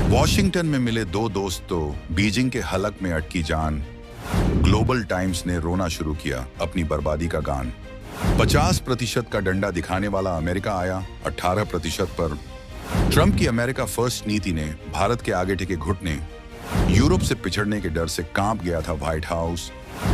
Washington में मिले दो दोस्त तो बीजिंग के हलक में अटकी जान। ग्लोबल टाइम्स ने रोना शुरू किया अपनी बर्बादी का गान। 50% का डंडा दिखाने वाला अमेरिका आया 18% पर। ट्रंप की अमेरिका फर्स्ट नीति ने भारत के आगे टिके घुटने। यूरोप से पिछड़ने के डर से कांप गया था व्हाइट हाउस।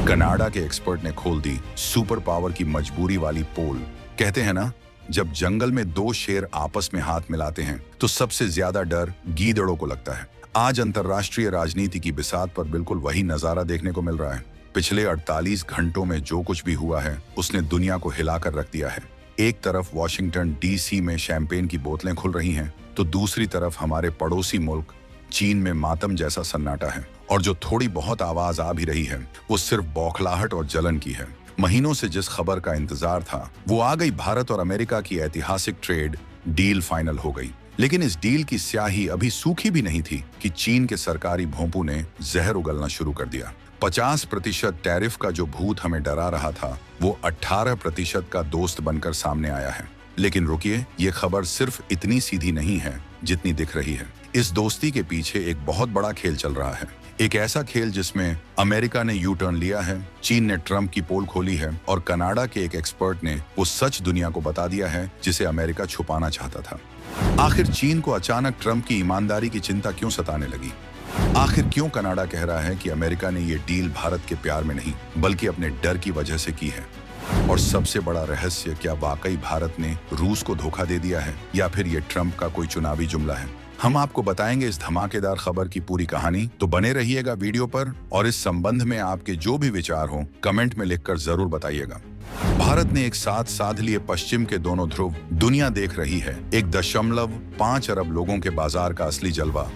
कनाडा के एक्सपर्ट ने खोल दी सुपर पावर की मजबूरी वाली पोल। कहते हैं ना, जब जंगल में दो शेर आपस में हाथ मिलाते हैं तो सबसे ज्यादा डर गीदड़ों को लगता है। आज अंतर्राष्ट्रीय राजनीति की बिसात पर बिल्कुल वही नजारा देखने को मिल रहा है। पिछले 48 घंटों में जो कुछ भी हुआ है उसने दुनिया को हिलाकर रख दिया है। एक तरफ वॉशिंगटन डीसी में शैंपेन की बोतलें खुल रही हैं, तो दूसरी तरफ हमारे पड़ोसी मुल्क चीन में मातम जैसा सन्नाटा है। और जो थोड़ी बहुत आवाज आ भी रही है वो सिर्फ बौखलाहट और जलन की है। महीनों से जिस खबर का इंतजार था वो आ गई। भारत और अमेरिका की ऐतिहासिक ट्रेड डील फाइनल हो गई। लेकिन इस डील की स्याही अभी सूखी भी नहीं थी कि चीन के सरकारी भोंपू ने जहर उगलना शुरू कर दिया। 50% टैरिफ का जो भूत हमें डरा रहा था वो 18% का दोस्त बनकर सामने आया है। लेकिन रुकिए, ये खबर सिर्फ इतनी सीधी नहीं है जितनी दिख रही है। इस दोस्ती के पीछे एक बहुत बड़ा खेल चल रहा है। एक ऐसा खेल जिसमें अमेरिका ने यू टर्न लिया है, चीन ने ट्रंप की पोल खोली है और कनाडा के एक एक्सपर्ट ने वो सच दुनिया को बता दिया है जिसे अमेरिका छुपाना चाहता था। आखिर चीन को अचानक ट्रंप की ईमानदारी की चिंता क्यों सताने लगी? आखिर क्यों कनाडा कह रहा है कि अमेरिका ने ये डील भारत के प्यार में नहीं बल्कि अपने डर की वजह से की है? और सबसे बड़ा रहस्य, क्या वाकई भारत ने रूस को धोखा दे दिया है या फिर ये ट्रंप का कोई चुनावी जुमला है? हम आपको बताएंगे इस धमाकेदार खबर की पूरी कहानी, तो बने रहिएगा वीडियो पर। और इस संबंध में आपके जो भी विचार हो कमेंट में लिखकर जरूर बताइएगा। भारत ने एक साथ साध लिए पश्चिम के दोनों ध्रुव। दुनिया देख रही है 1.5 अरब लोगों के बाजार का असली जलवा।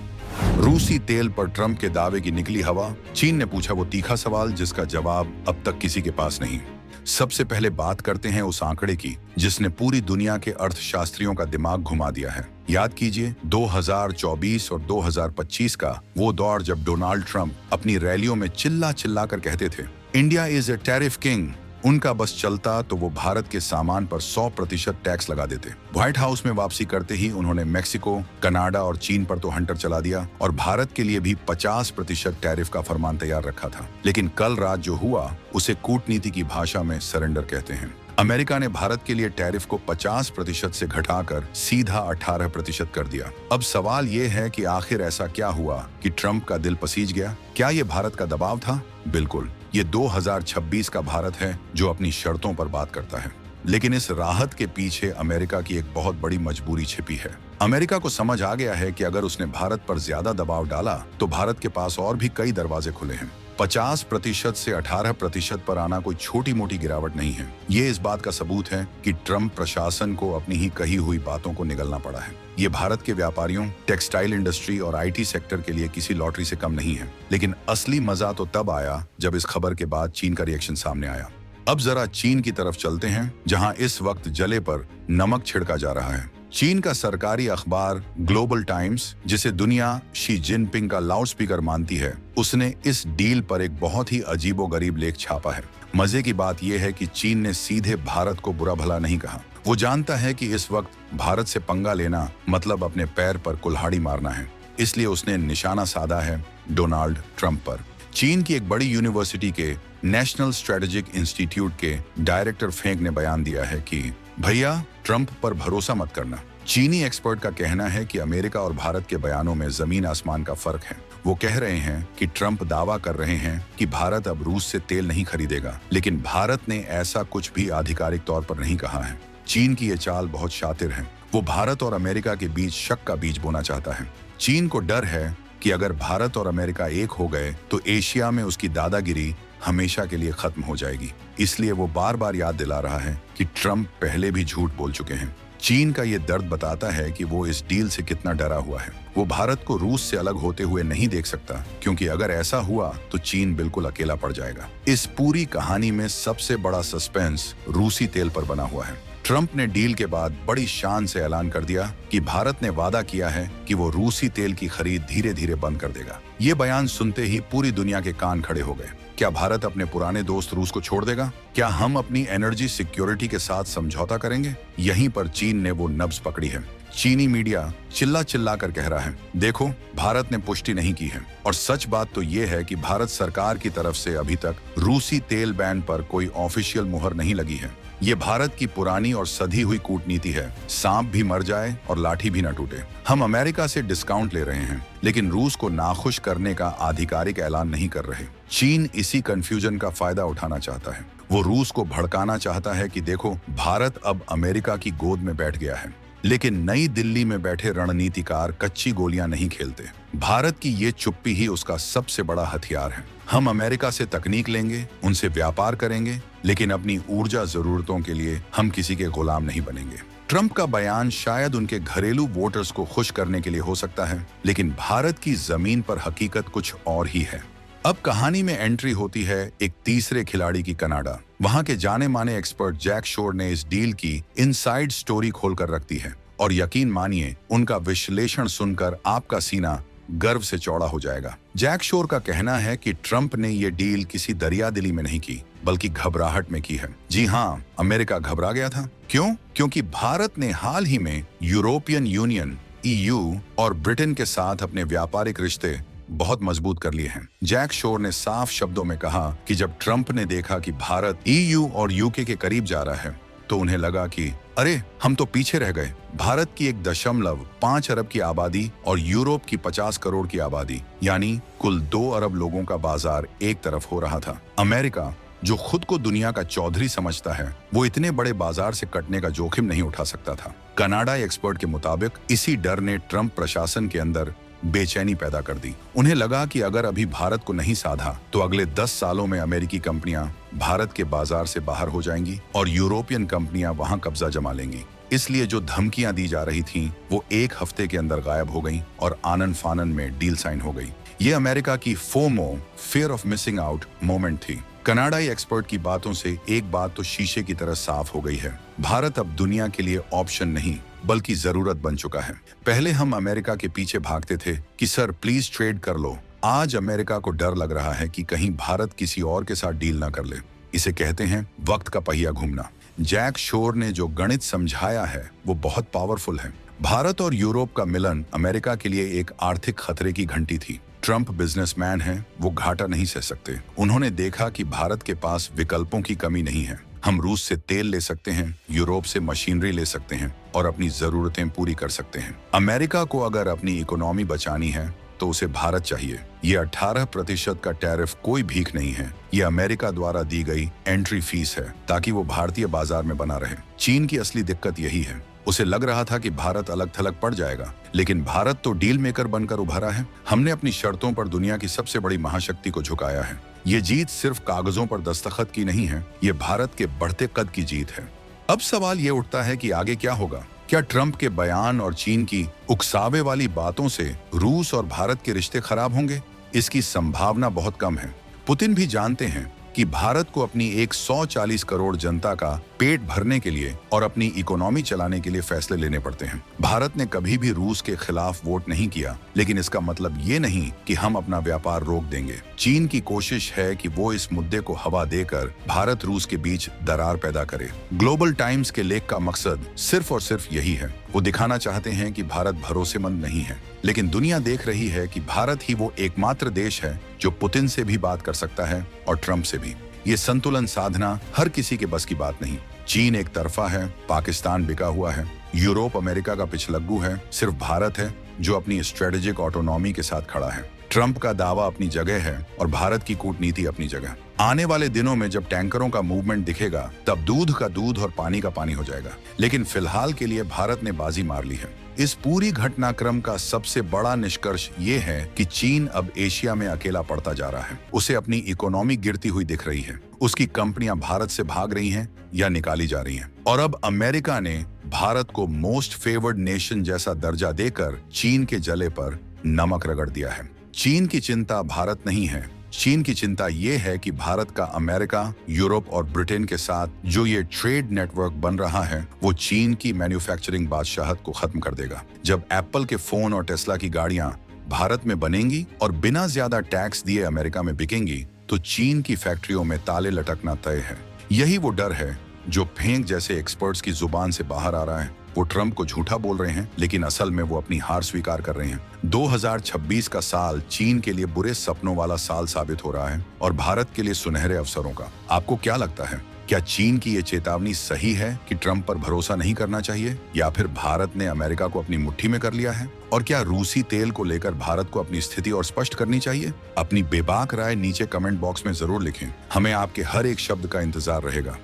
रूसी तेल पर ट्रंप के दावे की निकली हवा। चीन ने पूछा वो तीखा सवाल जिसका जवाब अब तक किसी के पास नहीं। सबसे पहले बात करते हैं उस आंकड़े की जिसने पूरी दुनिया के अर्थशास्त्रियों का दिमाग घुमा दिया है। याद कीजिए 2024 और 2025 का वो दौर जब डोनाल्ड ट्रंप अपनी रैलियों में चिल्ला चिल्ला कर कहते थे India is a tariff king. उनका बस चलता तो वो भारत के सामान पर 100% टैक्स लगा देते। व्हाइट हाउस में वापसी करते ही उन्होंने मेक्सिको, कनाडा और चीन पर तो हंटर चला दिया और भारत के लिए भी 50% टैरिफ का फरमान तैयार रखा था। लेकिन कल रात जो हुआ उसे कूटनीति की भाषा में सरेंडर कहते हैं। अमेरिका ने भारत के लिए टैरिफ को 50% से घटाकर सीधा 18% कर दिया। अब सवाल ये है कि आखिर ऐसा क्या हुआ कि ट्रंप का दिल पसीज गया? क्या ये भारत का दबाव था? बिल्कुल, ये 2026 का भारत है जो अपनी शर्तों पर बात करता है। लेकिन इस राहत के पीछे अमेरिका की एक बहुत बड़ी मजबूरी छिपी है। अमेरिका को समझ आ गया है कि अगर उसने भारत पर ज्यादा दबाव डाला तो भारत के पास और भी कई दरवाजे खुले हैं। 50% से 18% पर आना कोई छोटी मोटी गिरावट नहीं है। ये इस बात का सबूत है कि ट्रंप प्रशासन को अपनी ही कही हुई बातों को निगलना पड़ा है। ये भारत के व्यापारियों, टेक्सटाइल इंडस्ट्री और आईटी सेक्टर के लिए किसी लॉटरी से कम नहीं है। लेकिन असली मजा तो तब आया जब इस खबर के बाद चीन का रिएक्शन सामने आया। अब जरा चीन की तरफ चलते हैं जहां इस वक्त जले पर नमक छिड़का जा रहा है। चीन का सरकारी अखबार ग्लोबल टाइम्स, जिसे दुनिया शी जिनपिंग का लाउडस्पीकर मानती है, उसने इस डील पर एक बहुत ही अजीबोगरीब लेख छापा है। मजे की बात यह है कि चीन ने सीधे भारत को बुरा भला नहीं कहा। वो जानता है कि इस वक्त भारत से पंगा लेना मतलब अपने पैर पर कुल्हाड़ी मारना है, इसलिए उसने निशाना साधा है डोनाल्ड ट्रंप पर। चीन की एक बड़ी यूनिवर्सिटी के नेशनल स्ट्रेटेजिक इंस्टीट्यूट के डायरेक्टर फेंग ने बयान दिया है कि भैया, ट्रंप पर भरोसा मत करना। चीनी एक्सपर्ट का कहना है कि अमेरिका और भारत के बयानों में जमीन आसमान का फर्क है। वो कह रहे हैं कि ट्रंप दावा कर रहे हैं कि भारत अब रूस से तेल नहीं खरीदेगा, लेकिन भारत ने ऐसा कुछ भी आधिकारिक तौर पर नहीं कहा है। चीन की ये चाल बहुत शातिर है। वो भारत और अमेरिका के बीच शक का बीज बोना चाहता है। चीन को डर है कि अगर भारत और अमेरिका एक हो गए तो एशिया में उसकी दादागिरी हमेशा के लिए खत्म हो जाएगी। इसलिए वो बार बार याद दिला रहा है कि ट्रंप पहले भी झूठ बोल चुके हैं। चीन का ये दर्द बताता है कि वो इस डील से कितना डरा हुआ है। वो भारत को रूस से अलग होते हुए नहीं देख सकता, क्योंकि अगर ऐसा हुआ तो चीन बिल्कुल अकेला पड़ जाएगा। इस पूरी कहानी में सबसे बड़ा सस्पेंस रूसी तेल पर बना हुआ है। ट्रंप ने डील के बाद बड़ी शान से ऐलान कर दिया कि भारत ने वादा किया है कि वो रूसी तेल की खरीद धीरे धीरे बंद कर देगा। ये बयान सुनते ही पूरी दुनिया के कान खड़े हो गए। क्या भारत अपने पुराने दोस्त रूस को छोड़ देगा? क्या हम अपनी एनर्जी सिक्योरिटी के साथ समझौता करेंगे? यहीं पर चीन ने वो नब्ज पकड़ी है। चीनी मीडिया चिल्ला चिल्ला कर कह रहा है, देखो भारत ने पुष्टि नहीं की है। और सच बात तो ये है कि भारत सरकार की तरफ से अभी तक रूसी तेल बैन पर कोई ऑफिशियल मुहर नहीं लगी है। ये भारत की पुरानी और सधी हुई कूटनीति है, सांप भी मर जाए और लाठी भी न टूटे। हम अमेरिका से डिस्काउंट ले रहे हैं, लेकिन रूस को नाखुश करने का आधिकारिक ऐलान नहीं कर रहे। चीन इसी कंफ्यूजन का फायदा उठाना चाहता है। वो रूस को भड़काना चाहता है कि देखो भारत अब अमेरिका की गोद में बैठ गया है। लेकिन नई दिल्ली में बैठे रणनीतिकार कच्ची गोलियां नहीं खेलते। भारत की ये चुप्पी ही उसका सबसे बड़ा हथियार है। हम अमेरिका से तकनीक लेंगे, उनसे व्यापार करेंगे, लेकिन अपनी ऊर्जा जरूरतों के लिए हम किसी के गुलाम नहीं बनेंगे। ट्रंप का बयान शायद उनके घरेलू वोटर्स को खुश करने के लिए हो सकता है, लेकिन भारत की जमीन पर हकीकत कुछ और ही है। अब कहानी में एंट्री होती है एक तीसरे खिलाड़ी की, कनाडा। वहां के जाने माने एक्सपर्ट जैक शोर ने इस डील की इनसाइड स्टोरी खोलकर रख दी है, और यकीन मानिए उनका विश्लेषण सुनकर आपका सीना गर्व से चौड़ा हो जाएगा। जैक शोर का कहना है कि ट्रंप ने ये डील किसी दरियादिली में नहीं की, बल्कि घबराहट में की है। जी हाँ, अमेरिका घबरा गया था। क्यों? क्योंकि भारत ने हाल ही में यूरोपियन यूनियन EU और ब्रिटेन के साथ अपने व्यापारिक रिश्ते बहुत मजबूत कर लिए हैं। जैक शोर ने साफ शब्दों में कहा कि जब ट्रंप ने देखा कि भारत EU और UK के करीब जा रहा है, तो उन्हें लगा कि अरे हम तो पीछे रह गए। भारत की 1.5 अरब की आबादी और यूरोप की 50 करोड़ की आबादी, यानी कुल 2 अरब लोगों का बाजार एक तरफ हो रहा था। अमेरिका, जो खुद को दुनिया का चौधरी समझता है, वो इतने बड़े बाजार से कटने का जोखिम नहीं उठा सकता था। कनाडा एक्सपर्ट के मुताबिक इसी डर ने ट्रंप प्रशासन के अंदर बेचैनी पैदा कर दी। उन्हें लगा कि अगर अभी भारत को नहीं साधा तो अगले 10 सालों में अमेरिकी कंपनियां भारत के बाजार से बाहर हो जाएंगी और यूरोपियन कंपनियां वहां कब्जा जमा लेंगी। इसलिए जो धमकियां दी जा रही थीं, वो एक हफ्ते के अंदर गायब हो गईं और आनन फानन में डील साइन हो गई। ये अमेरिका की FOMO, fear of missing out moment थी। कनाडाई एक्सपर्ट की बातों से एक बात तो शीशे की तरह साफ हो गई है, भारत अब दुनिया के लिए ऑप्शन नहीं बल्कि जरूरत बन चुका है। पहले हम अमेरिका के पीछे भागते थे कि सर प्लीज ट्रेड कर लो। आज अमेरिका को डर लग रहा है कि कहीं भारत किसी और के साथ डील ना कर ले। इसे कहते हैं वक्त का पहिया घूमना। जैक शोर ने जो गणित समझाया है वो बहुत पावरफुल है। भारत और यूरोप का मिलन अमेरिका के लिए एक आर्थिक खतरे की घंटी थी। ट्रंप बिजनेसमैन हैं, वो घाटा नहीं सह सकते। उन्होंने देखा कि भारत के पास विकल्पों की कमी नहीं है। हम रूस से तेल ले सकते हैं, यूरोप से मशीनरी ले सकते हैं और अपनी जरूरतें पूरी कर सकते हैं। अमेरिका को अगर अपनी इकोनॉमी बचानी है तो उसे भारत चाहिए। ये 18% का टैरिफ कोई भीख नहीं है, ये अमेरिका द्वारा दी गई एंट्री फीस है ताकि वो भारतीय बाजार में बना रहे। चीन की असली दिक्कत यही है। उसे लग रहा था कि भारत अलग थलग पड़ जाएगा, लेकिन भारत तो डील मेकर बनकर उभरा है। हमने अपनी शर्तों पर दुनिया की सबसे बड़ी महाशक्ति को झुकाया है। ये जीत सिर्फ कागजों पर दस्तखत की नहीं है, ये भारत के बढ़ते कद की जीत है। अब सवाल ये उठता है कि आगे क्या होगा? क्या ट्रंप के बयान और चीन की उकसावे वाली बातों से रूस और भारत के रिश्ते खराब होंगे? इसकी संभावना बहुत कम है। पुतिन भी जानते हैं कि भारत को अपनी 140 करोड़ जनता का पेट भरने के लिए और अपनी इकोनॉमी चलाने के लिए फैसले लेने पड़ते हैं। भारत ने कभी भी रूस के खिलाफ वोट नहीं किया, लेकिन इसका मतलब ये नहीं कि हम अपना व्यापार रोक देंगे। चीन की कोशिश है कि वो इस मुद्दे को हवा देकर भारत रूस के बीच दरार पैदा करे। ग्लोबल टाइम्स के लेख का मकसद सिर्फ और सिर्फ यही है। वो दिखाना चाहते हैं कि भारत भरोसेमंद नहीं है, लेकिन दुनिया देख रही है कि भारत ही वो एकमात्र देश है जो पुतिन से भी बात कर सकता है और ट्रंप से भी। ये संतुलन साधना हर किसी के बस की बात नहीं। चीन एक तरफा है, पाकिस्तान बिका हुआ है, यूरोप अमेरिका का पिछलग्गू है, सिर्फ भारत है जो अपनी स्ट्रेटेजिक ऑटोनॉमी के साथ खड़ा है। ट्रंप का दावा अपनी जगह है और भारत की कूटनीति अपनी जगह। आने वाले दिनों में जब टैंकरों का मूवमेंट दिखेगा, तब दूध का दूध और पानी का पानी हो जाएगा। लेकिन फिलहाल के लिए भारत ने बाजी मार ली है। इस पूरी घटनाक्रम का सबसे बड़ा निष्कर्ष ये है कि चीन अब एशिया में अकेला पड़ता जा रहा है। उसे अपनी इकोनॉमी गिरती हुई दिख रही है। उसकी कंपनियां भारत से भाग रही हैं या निकाली जा रही हैं। और अब अमेरिका ने भारत को मोस्ट फेवर्ड नेशन जैसा दर्जा देकर चीन के जले पर नमक रगड़ दिया है। चीन की चिंता भारत नहीं है। चीन की चिंता ये है कि भारत का अमेरिका, यूरोप और ब्रिटेन के साथ जो ये ट्रेड नेटवर्क बन रहा है, वो चीन की मैन्युफैक्चरिंग बादशाहत को खत्म कर देगा। जब एप्पल के फोन और टेस्ला की गाड़ियां भारत में बनेंगी और बिना ज्यादा टैक्स दिए अमेरिका में बिकेंगी, तो चीन की फैक्ट्रियों में ताले लटकना तय है। यही वो डर है जो फेंक जैसे एक्सपर्ट्स की जुबान से बाहर आ रहा है। वो ट्रंप को झूठा बोल रहे हैं, लेकिन असल में वो अपनी हार स्वीकार कर रहे हैं। 2026 का साल चीन के लिए बुरे सपनों वाला साल साबित हो रहा है और भारत के लिए सुनहरे अवसरों का। आपको क्या लगता है, क्या चीन की ये चेतावनी सही है कि ट्रंप पर भरोसा नहीं करना चाहिए, या फिर भारत ने अमेरिका को अपनी मुट्ठी में कर लिया है? और क्या रूसी तेल को लेकर भारत को अपनी स्थिति और स्पष्ट करनी चाहिए? अपनी बेबाक राय नीचे कमेंट बॉक्स में जरूर लिखें। हमें आपके हर एक शब्द का इंतजार रहेगा।